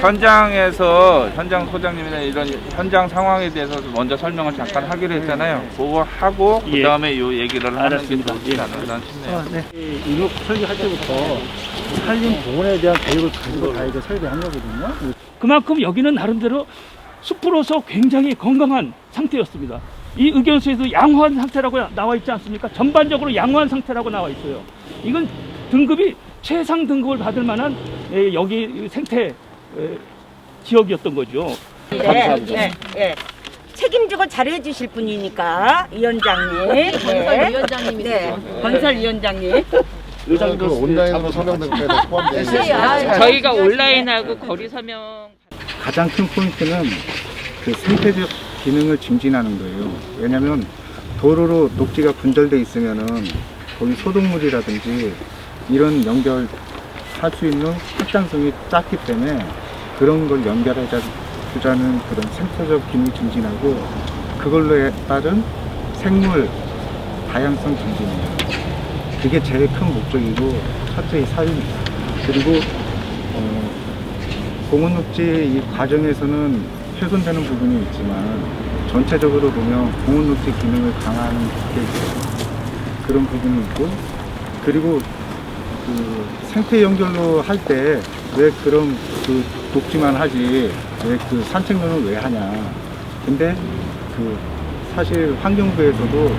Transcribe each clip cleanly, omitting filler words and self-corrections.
현장에서 현장 소장님이나 이런 현장 상황에 대해서 먼저 설명을 잠깐 하기로 했잖아요. 그거 하고 예. 그다음에 요 얘기를 하는 게 알았습니다. 좋지 않나 싶네요. 네. 이거 설계할 때부터 산림 보건에 대한 교육을 가지고 다 이제 설계한 거거든요. 그만큼 여기는 나름대로 숲으로서 굉장히 건강한 상태였습니다. 이 의견서에도 양호한 상태라고 나와 있지 않습니까? 전반적으로 양호한 상태라고 나와 있어요. 이건 등급이 최상 등급을 받을 만한 여기 생태 지역이었던 거죠. 네. 책임지고 잘해주실 분이니까 위원장님. 건설위원장님이 네. 건설위원장님. 그 온라인으로 설명된 거에 다 포함되어 있습니다. 저희가 온라인하고 거리 설명 가장 큰 포인트는 그 생태적 기능을 증진하는 거예요. 왜냐하면 도로로 녹지가 분절돼 있으면은 거기 소독물이라든지 이런 연결할 수 있는 확장성이 작기 때문에 그런 걸 연결해 주자는 그런 생태적 기능 증진하고 그걸로 따른 생물 다양성 증진이에요. 그게 제일 큰 목적이고 첫째 사유입니다. 그리고 공원녹지 이 과정에서는 훼손되는 부분이 있지만 전체적으로 보면 공원녹지 기능을 강화하는 게 그런 부분이 있고, 그리고 그 생태 연결로 할 때 왜 그런 그 녹지만 하지 왜 그 산책로는 왜 하냐. 근데 그 사실 환경부에서도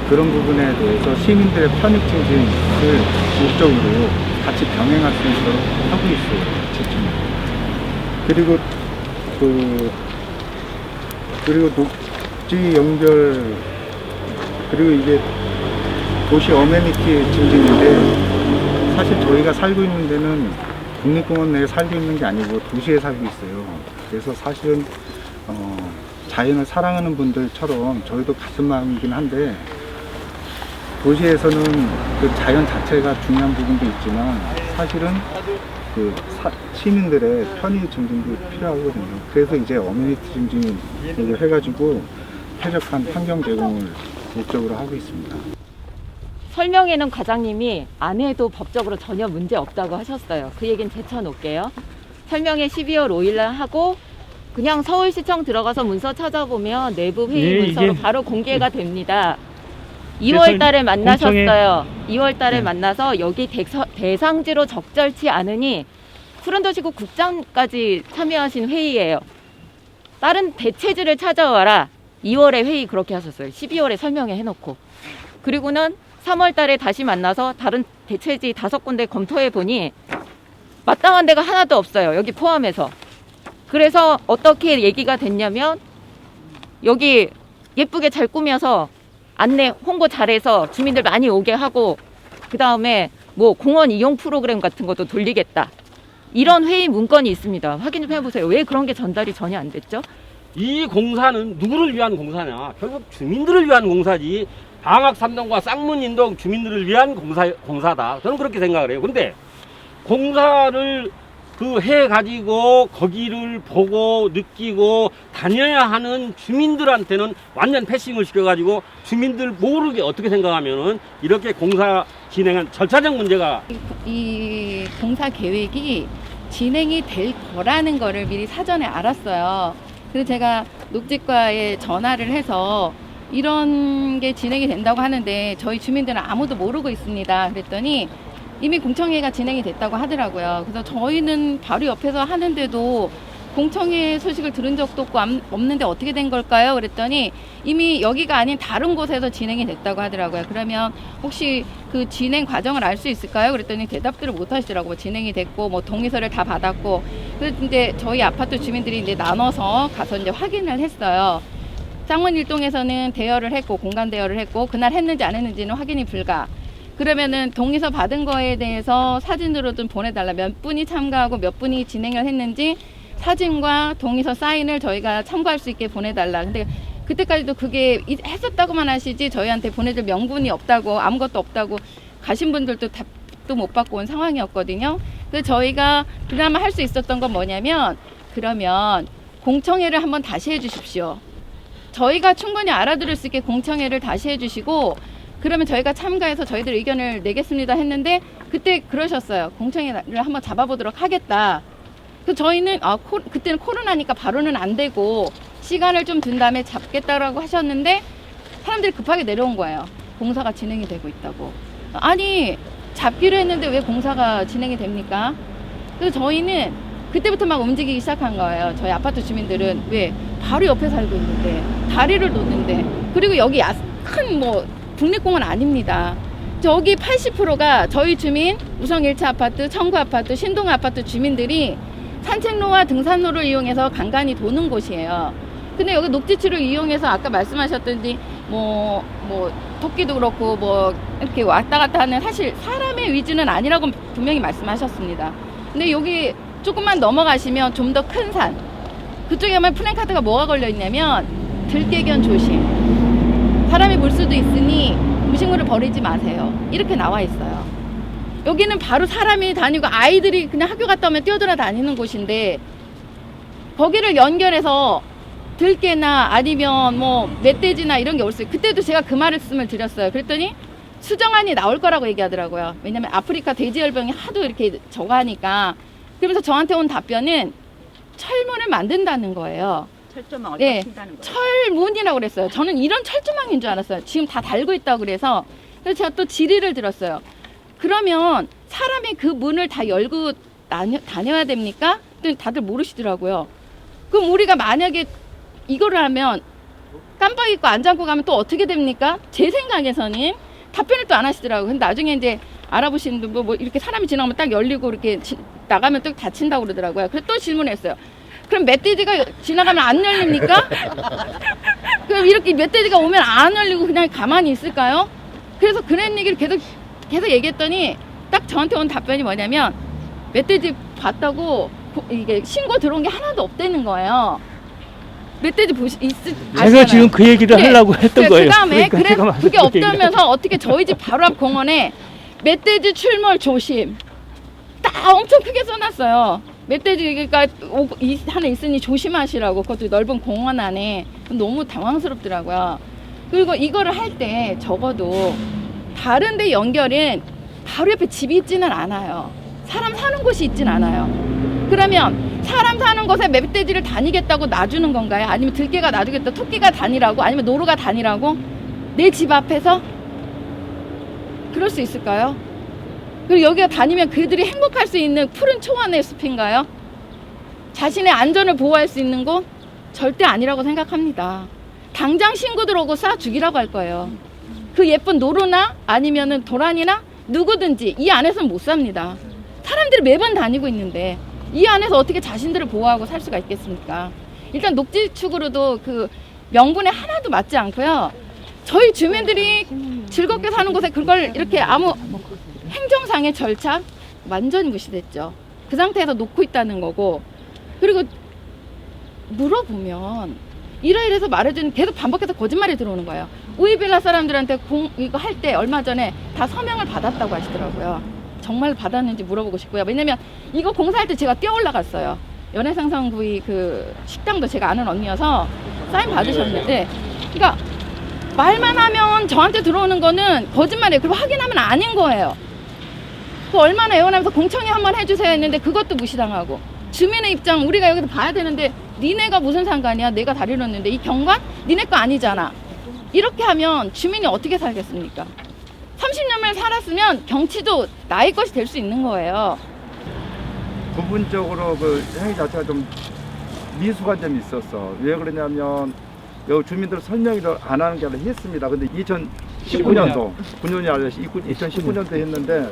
그런 부분에 대해서 시민들의 편익 증진을 목적으로 같이 병행할 수 있도록 하고 있어요. 그리고 그리고 녹지 연결, 그리고 이게 도시 어메니티 증진인데 사실 저희가 살고 있는 데는 국립공원 내에 살고 있는 게 아니고 도시에 살고 있어요. 그래서 사실은 자연을 사랑하는 분들처럼 저희도 같은 마음이긴 한데 도시에서는 그 자연 자체가 중요한 부분도 있지만 사실은 그 시민들의 편의 증진도 필요하거든요. 그래서 이제 어메니티 증진을 해가지고 쾌적한 환경 제공을 목적으로 하고 있습니다. 설명에는 과장님이 안 해도 법적으로 전혀 문제 없다고 하셨어요. 그 얘기는 제쳐놓을게요. 설명에 12월 5일 날 하고 그냥 서울시청 들어가서 문서 찾아보면 내부 회의 문서로 바로 공개가 됩니다. 2월 달에 만나셨어요. 2월 달에 만나서 여기 대상지로 적절치 않으니 푸른도시구 국장까지 참여하신 회의예요. 다른 대체지를 찾아와라. 2월에 회의 그렇게 하셨어요. 12월에 설명회 해놓고. 그리고는 3월 달에 다시 만나서 다른 대체지 5군데 검토해 보니 마땅한 데가 하나도 없어요. 여기 포함해서. 그래서 어떻게 얘기가 됐냐면 여기 예쁘게 잘 꾸며서 안내 홍보 잘해서 주민들 많이 오게 하고 그 다음에 뭐 공원 이용 프로그램 같은 것도 돌리겠다. 이런 회의 문건이 있습니다. 확인 좀 해보세요. 왜 그런 게 전달이 전혀 안 됐죠? 이 공사는 누구를 위한 공사냐? 결국 주민들을 위한 공사지. 방학 3동과 쌍문 인동 주민들을 위한 공사다. 저는 그렇게 생각을 해요. 근데 공사를 해가지고 거기를 보고 느끼고 다녀야 하는 주민들한테는 완전 패싱을 시켜가지고 주민들 모르게 어떻게 생각하면은 이렇게 공사 진행한 절차적 문제가 이 공사 계획이 진행이 될 거라는 거를 미리 사전에 알았어요. 그래서 제가 녹지과에 전화를 해서 이런 게 진행이 된다고 하는데 저희 주민들은 아무도 모르고 있습니다. 그랬더니 이미 공청회가 진행이 됐다고 하더라고요. 그래서 저희는 바로 옆에서 하는데도 공청회 소식을 들은 적도 없는데 어떻게 된 걸까요? 그랬더니 이미 여기가 아닌 다른 곳에서 진행이 됐다고 하더라고요. 그러면 혹시 그 진행 과정을 알 수 있을까요? 그랬더니 대답들을 못 하시더라고요. 진행이 됐고 뭐 동의서를 다 받았고. 그래서 이제 저희 아파트 주민들이 이제 나눠서 가서 이제 확인을 했어요. 쌍문 일동에서는 대여를 했고 공간 대여를 했고 그날 했는지 안 했는지는 확인이 불가. 그러면은 동의서 받은 거에 대해서 사진으로 좀 보내달라. 몇 분이 참가하고 몇 분이 진행을 했는지 사진과 동의서 사인을 저희가 참고할 수 있게 보내달라. 근데 그때까지도 그게 했었다고만 하시지 저희한테 보내줄 명분이 없다고 아무것도 없다고 가신 분들도 답도 못 받고 온 상황이었거든요. 그래서 저희가 그나마 할 수 있었던 건 뭐냐면 그러면 공청회를 한번 다시 해주십시오. 저희가 충분히 알아들을 수 있게 공청회를 다시 해주시고 그러면 저희가 참가해서 저희들 의견을 내겠습니다 했는데 그때 그러셨어요. 공청회를 한번 잡아보도록 하겠다. 그 저희는 그때는 코로나니까 바로는 안 되고 시간을 좀 둔 다음에 잡겠다라고 하셨는데 사람들이 급하게 내려온 거예요. 공사가 진행이 되고 있다고. 아니 잡기로 했는데 왜 공사가 진행이 됩니까? 그래서 저희는 그때부터 막 움직이기 시작한 거예요. 저희 아파트 주민들은 왜 바로 옆에 살고 있는데 다리를 놓는데 그리고 여기 큰 뭐 국립공원 아닙니다. 저기 80%가 저희 주민 우성 1차 아파트, 청구 아파트, 신동 아파트 주민들이 산책로와 등산로를 이용해서 간간히 도는 곳이에요. 근데 여기 녹지추를 이용해서 아까 말씀하셨던지 뭐 토끼도 그렇고 뭐 이렇게 왔다 갔다 하는 사실 사람의 위주는 아니라고 분명히 말씀하셨습니다. 근데 여기 조금만 넘어가시면 좀 더 큰 산 그쪽에 가면 플랜카드가 뭐가 걸려 있냐면 들깨견 조심. 사람이 물 수도 있으니 음식물을 버리지 마세요. 이렇게 나와 있어요. 여기는 바로 사람이 다니고 아이들이 그냥 학교 갔다 오면 뛰어들어 다니는 곳인데 거기를 연결해서 들깨나 아니면 뭐 멧돼지나 이런 게 올 수 있어요. 그때도 제가 그 말씀을 드렸어요. 그랬더니 수정안이 나올 거라고 얘기하더라고요. 왜냐면 아프리카 돼지열병이 하도 이렇게 저거 하니까. 그러면서 저한테 온 답변은 철문을 만든다는 거예요. 철조망 어디다 네, 핀다는 거예요? 철문이라고 그랬어요. 저는 이런 철조망인 줄 알았어요. 지금 다 달고 있다고 그래서. 그래서 제가 또 질의를 들었어요. 그러면 사람이 그 문을 다 열고 다녀야 됩니까? 그랬더니 다들 모르시더라고요. 그럼 우리가 만약에 이거를 하면 깜빡 잊고 안 잠고 가면 또 어떻게 됩니까? 제 생각에서는 답변을 또 안 하시더라고요. 근데 나중에 이제 알아보시는 분 뭐 이렇게 사람이 지나가면 딱 열리고 이렇게 나가면 또 닫힌다고 그러더라고요. 그래서 또 질문했어요. 그럼 멧돼지가 지나가면 안 열립니까? 그럼 이렇게 멧돼지가 오면 안 열리고 그냥 가만히 있을까요? 그래서 그런 얘기를 계속 얘기했더니 딱 저한테 온 답변이 뭐냐면 멧돼지 봤다고 이게 신고 들어온 게 하나도 없다는 거예요. 멧돼지 제가 지금 그 얘기를 하려고 했던 거예요. 그다음에 그러니까 그게 없다면서 어떻게 저희 집 바로 앞 공원에 멧돼지 출몰 조심 딱 엄청 크게 써놨어요. 멧돼지가 하나 있으니 조심하시라고. 그것도 넓은 공원 안에. 너무 당황스럽더라고요. 그리고 이거를 할 때 적어도 다른 데 연결은 바로 옆에 집이 있지는 않아요. 사람 사는 곳이 있진 않아요. 그러면 사람 사는 곳에 멧돼지를 다니겠다고 놔주는 건가요? 아니면 들개가 놔주겠다, 토끼가 다니라고? 아니면 노루가 다니라고? 내 집 앞에서? 그럴 수 있을까요? 그리고 여기가 다니면 그들이 행복할 수 있는 푸른 초원의 숲인가요? 자신의 안전을 보호할 수 있는 곳? 절대 아니라고 생각합니다. 당장 신고 들어오고 쏴 죽이라고 할 거예요. 그 예쁜 노루나 아니면은 도란이나 누구든지 이 안에서는 못 삽니다. 사람들이 매번 다니고 있는데 이 안에서 어떻게 자신들을 보호하고 살 수가 있겠습니까? 일단 녹지축으로도 그 명분에 하나도 맞지 않고요. 저희 주민들이 즐겁게 사는 곳에 그걸 이렇게 아무 행정상의 절차 완전히 무시됐죠. 그 상태에서 놓고 있다는 거고, 그리고 물어보면 이래서 말해주는 계속 반복해서 거짓말이 들어오는 거예요. 우이빌라 사람들한테 이거 할 때 얼마 전에 다 서명을 받았다고 하시더라고요. 정말 받았는지 물어보고 싶고요. 왜냐면 이거 공사할 때 제가 뛰어 올라갔어요. 연해상성구이 그 식당도 제가 아는 언니여서 사인 받으셨는데, 그러니까 말만 하면 저한테 들어오는 거는 거짓말이에요. 그리고 확인하면 아닌 거예요. 그 얼마나 애원하면서 공청회 한번 해주세요 했는데 그것도 무시당하고, 주민의 입장 우리가 여기서 봐야 되는데 니네가 무슨 상관이야? 내가 다리 놓는데 이 경관? 니네 거 아니잖아. 이렇게 하면 주민이 어떻게 살겠습니까? 30년을 살았으면 경치도 나의 것이 될 수 있는 거예요. 부분적으로 그 행위 자체가 좀 미숙한 점이 있었어. 왜 그러냐면 여기 주민들 설명을 안 하는 게 아니라 했습니다. 근데 2019년도 9년이 아니라 2019년도 했는데,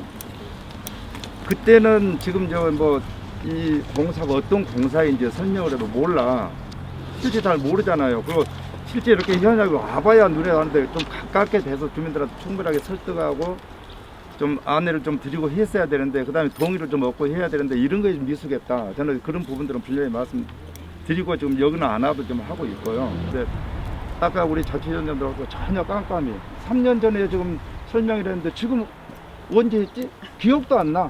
그때는 지금 저 뭐 이 공사가 어떤 공사인지 설명을 해도 몰라. 실제 잘 모르잖아요. 그리고 실제 이렇게 현장에 와봐야 눈에 가는데 좀 가깝게 돼서 주민들한테 충분하게 설득하고 좀 안내를 좀 드리고 했어야 되는데, 그 다음에 동의를 좀 얻고 해야 되는데 이런 거에 좀 미숙했다. 저는 그런 부분들은 분명히 말씀드리고 지금 여기는 안 와도 좀 하고 있고요. 근데 아까 우리 자치위원장들하고 전혀 깜깜이 3년 전에 지금 설명을 했는데 지금 언제 했지? 기억도 안 나.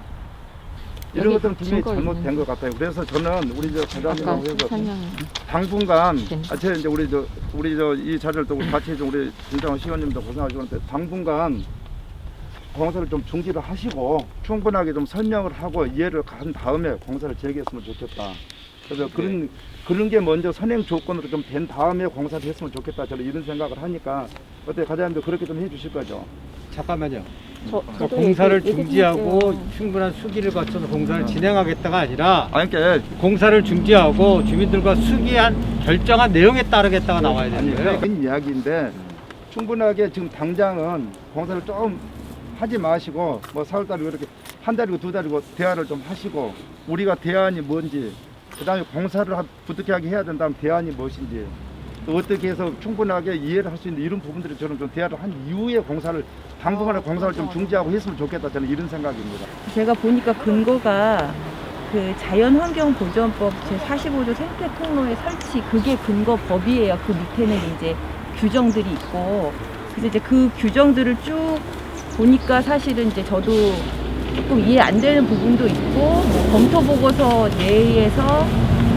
이런 여기 것들은 분명히 증거 잘못된 있는데. 것 같아요. 그래서 저는 우리 저 과장님하고 해서 설명. 당분간 제가 이제 우리 저 이 자리를 또 같이 해준 우리 김상원 시원님도 고생하시는데 당분간 공사를 좀 중지를 하시고 충분하게 좀 설명을 하고 이해를 한 다음에 공사를 재개했으면 좋겠다. 그래서 그런 게 먼저 선행 조건으로 좀 된 다음에 공사를 했으면 좋겠다. 저는 이런 생각을 하니까 어때 과장님도 그렇게 좀 해주실 거죠? 잠깐만요. 저도 공사를 얘기 중지하고 해드릴게요. 충분한 수기를 거쳐서 공사를 진행하겠다가 아니라 아니 그러니까 공사를 중지하고 주민들과 수기한 결정한 내용에 따르겠다가 나와야 되는 거예요. 그런 이야기인데 충분하게 지금 당장은 공사를 좀 하지 마시고 뭐 4월달이고 이렇게 한 달이고 두 달이고 대화를 좀 하시고 우리가 대안이 뭔지 그다음에 공사를 부득이하게 해야 된다면 대안이 무엇인지 또 어떻게 해서 충분하게 이해를 할 수 있는 이런 부분들을 저는 좀 대화를 한 이후에 당분간에 공사를 좀 중지하고 했으면 좋겠다 저는 이런 생각입니다. 제가 보니까 근거가 그 자연환경보전법 제45조 생태통로의 설치 그게 근거 법이에요. 그 밑에는 이제 규정들이 있고 그래서 이제 그 규정들을 쭉 보니까 사실은 이제 저도 조금 이해 안 되는 부분도 있고 뭐 검토 보고서 내에서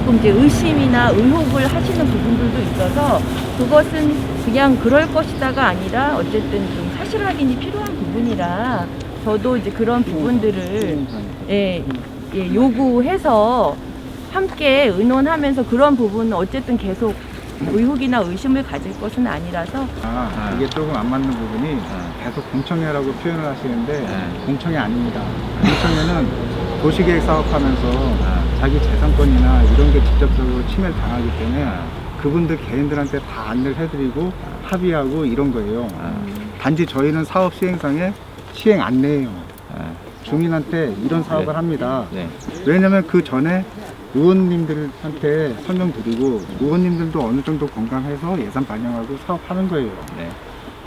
조금 이제 의심이나 의혹을 하시는 부분들도 있어서 그것은 그냥 그럴 것이다가 아니라 어쨌든 좀 사실 확인이 필요한 부분이라 저도 이제 그런 부분들을 요구해서 함께 의논하면서 그런 부분은 어쨌든 계속 의혹이나 의심을 가질 것은 아니라서 이게 조금 안 맞는 부분이 계속 공청회라고 표현을 하시는데 공청회 아닙니다. 공청회는 도시계획 사업하면서 자기 재산권이나 이런 게 직접적으로 침해를 당하기 때문에 그분들 개인들한테 다 안내를 해드리고 합의하고 이런 거예요. 단지 저희는 사업 시행상에 시행 안내예요. 주민한테 이런 사업을 합니다. 왜냐면 그 전에 의원님들한테 설명드리고 의원님들도 어느 정도 건강해서 예산 반영하고 사업하는 거예요.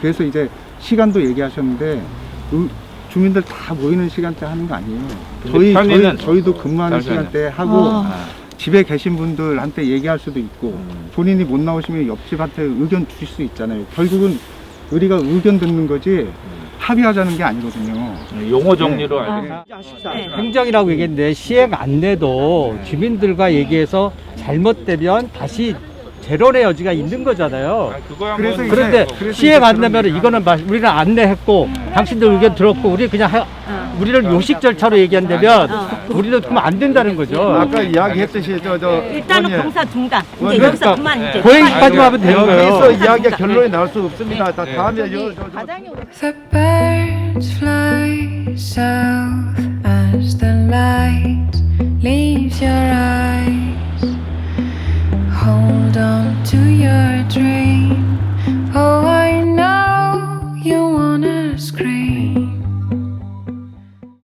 그래서 이제 시간도 얘기하셨는데 주민들 다 모이는 시간대 하는 거 아니에요. 저희도 근무하는 시간대 하고 집에 계신 분들한테 얘기할 수도 있고 본인이 못 나오시면 옆집한테 의견 주실 수 있잖아요. 결국은 우리가 의견 듣는 거지 합의하자는 게 아니거든요. 용어 정리로 알겠습니다. 행정이라고 얘기했는데 시행 안내도 주민들과 얘기해서 잘못되면 다시 재론의 여지가 있는 거잖아요. 그래서 그런데 시행 안내면 이거는 우리는 안내했고 당신들 의견 들었고 우리 그냥 우리를 요식 절차로 얘기한다면 우리는 그러면 안 된다는 거죠. 아까 이야기했듯이 일단은 공사 중단. 이제 그러니까 여기서 그만 이제. 그 얘기까지만 하면 되는 거예요. 여기서 이야기가 결론이 나올 수 없습니다. 다음에 과장이